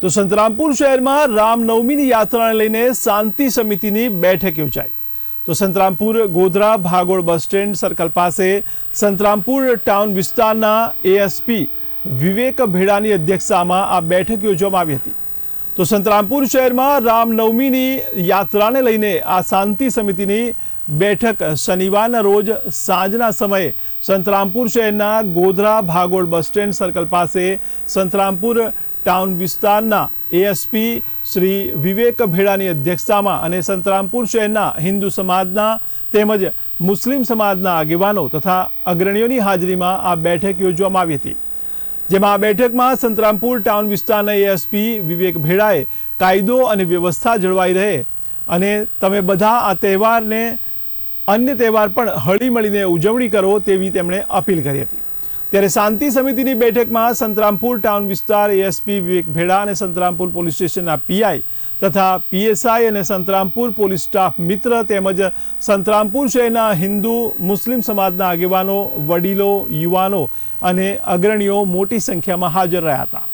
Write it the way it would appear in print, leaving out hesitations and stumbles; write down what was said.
તો સંતરામપુર શહેરમાં રામનવમીની યાત્રાને લઈને શાંતિ સમિતિની બેઠક યોજાઈ। તો સંતરામપુર ગોધરા ભાગોળ બસ સ્ટેન્ડ સર્કલ પાસે સંતરામપુર ટાઉન વિસ્તારના એએસપી વિવેક ભેડાની અધ્યક્ષતામાં આ બેઠક યોજવામાં આવી હતી। તો સંતરામપુર શહેરમાં રામનવમીની યાત્રાને લઈને આ શાંતિ સમિતિની બેઠક શનિવારના રોજ સાંજના સમયે સંતરામપુર શહેરના ગોધરા ભાગોળ બસ સ્ટેન્ડ સર્કલ પાસે સંતરામપુર ટાઉન વિસ્તારના એએસપી શ્રી વિવેક ભેડાની અધ્યક્ષતામાં અને સંતરામપુર શહેરના હિન્દુ સમાજના તેમજ મુસ્લિમ સમાજના આગેવાનો તથા અગ્રણીઓની હાજરીમાં આ બેઠક યોજવામાં આવી હતી, જેમાં આ બેઠકમાં સંતરામપુર ટાઉન વિસ્તારના એએસપી વિવેક ભેડાએ કાયદો અને વ્યવસ્થા જળવાઈ રહે અને તમે બધા આ તહેવારને અન્ય તહેવાર પણ હળીમળીને ઉજવણી કરો તેવી તેમણે અપીલ કરી હતી। ત્યારે શાંતિ સમિતિની બેઠકમાં સંતરામપુર ટાઉન વિસ્તાર એએસપી વિવેક ભેડા અને સંતરામપુર પોલીસ સ્ટેશનના પીઆઈ તથા પીએસઆઈ અને સંતરામપુર પોલીસ સ્ટાફ મિત્ર તેમજ સંતરામપુર શહેરના હિન્દુ મુસ્લિમ સમાજના આગેવાનો, વડીલો, યુવાનો અને અગ્રણીઓ મોટી સંખ્યામાં હાજર રહ્યા હતા।